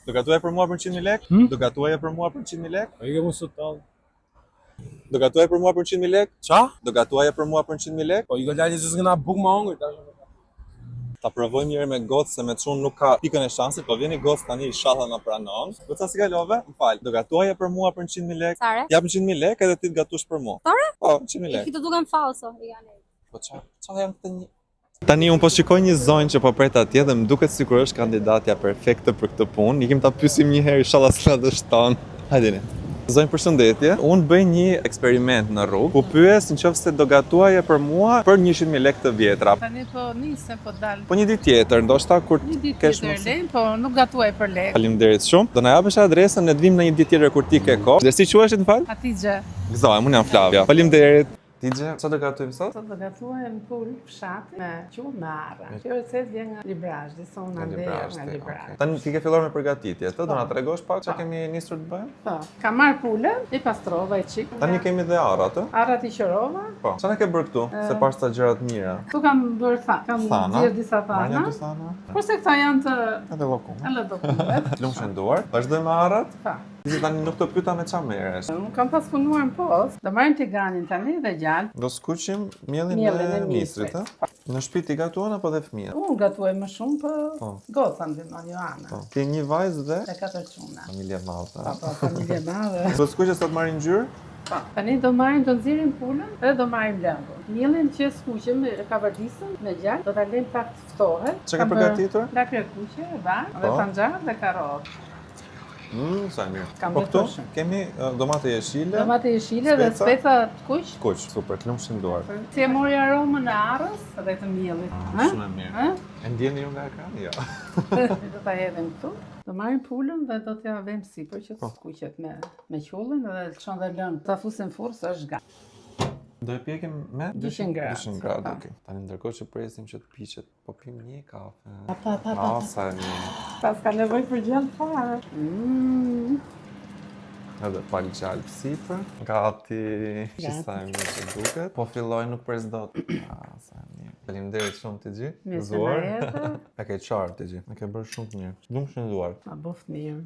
Do gatuaj për mua për 100.000 lek? Do gatuaj për mua për 100.000 lek? Po i ke mos sot tall. Do gatuaj për mua për 100.000 lek? Ça? Do gatuaj për mua për 100.000 lek? Po i gojalë se s'kena buk më hongër tash. Ta provoj mirë me gocë se me çun nuk ka pikën e shansit, po vjeni gocë tani inshallah na pranon. Goca si kalove? M'fal. Do gatuaje për mua për 100.000 lek? Sare? Jap 100.000 lek edhe ti të gatush për mua. Sare? Po, 100.000 lek. I të duken falso, janë. Po çfarë janë këto një? Tani un po shikoj një zonjë që po pret atje dhe më duket sikur është kandidatja perfekte për këtë punë. Ikim ta pyesim një herë inshallah s'na dështon. Hajdini. Zonjë përshëndetje, unë bëj një eksperiment në rrugë, po pyes nëse do gatuaje për mua për 100.000 lek të vjetra. Tani po nisem po dal. Po një ditë tjetër, ndoshta kur Një ditë kesh tjetër më lejm, po nuk gatuaj për lek. Faleminderit shumë. Do na japësh adresën, ne të vim në një ditë tjetër kur ti ke kohë. Dhe si quhesh ti m'fal? Atigje. Gëzohem, unë jam Flavia. Faleminderit. Tigje, çfarë do gatojmë sot? Sot do gatuaj në pul fshati me qumë me arra. Kjo recetë vjen nga Librazh, disa unë ndej nga Librazh. Tani ti ke filluar me përgatitje, do na tregosh pak çka kemi nisur të bëjmë? Po, kam marr pulën, i pastrova i çik. Tani kemi dhe arrat, ë? Arrat i qërova. Po. Çfarë ke bërë këtu? Se pas sa gjëra të mira. Tu kam bërë kam dhirë disa Marrë thana. dy thana. Kurse këta janë të Edhe llokum. edhe dokumentet. Lumshën duar. Vazhdojmë me arrat? Po. Ti tani nuk të pyeta me çfarë merresh. Unë kam pas punuar në post, do marrim tiganin tani dhe gjallë. Do skuqim mielin Mielin e e misrit, misrit. ë? Në shtëpi ti gatuan apo dhe fëmijët? Unë gatuaj më shumë, Po. po goca ndihmon Joana. Po. Ke një vajzë dhe Dhe 4 çuna. familje e madhe. Po, familje e madhe. Do skuqes sot marrin ngjyrë? Tani do nxirrim pulën dhe do marrim lëngun. Mielin që skuqem e kavardisën me gjallë, do ta lejmë pak të ftohet. Çka ke përgatitur? Lakre kuqe, vaj, dhe Po. panxar dhe karrotë. Sa mirë. Kam Po këtu bërë shumë. kemi domate jeshile. Domate jeshile dhe Speca? speca të kuq. Kuq, super, të lumshim duar. Si e mori aromën e arrës dhe të miellit. Ha? Shumë e mirë. Ha? E ndjeni ju nga ekrani? Jo. Do ta hedhim këtu. Do marrim pulën dhe do t'ja vëmë sipër që të skuqet me qullin dhe të çon dhe lëng. Ta fusim në furrë se është gati. Do e pjekim me 200 gradë. 200 gradë, Po. okay. Tani ndërkohë që presim që të piqet, po pim një kafe. Pa. Sa mirë. Pas ka nevojë për gjallë fare. Edhe pak gjallë sipër. Gati. Sa e mirë që duket. Po filloj nuk pres dot. Sa mirë. Faleminderit shumë Tigji. Mirë se na erdhe. E ke qartë Tigji. E ke bërë shumë të mirë. Lumshën duar. Ma boft mirë.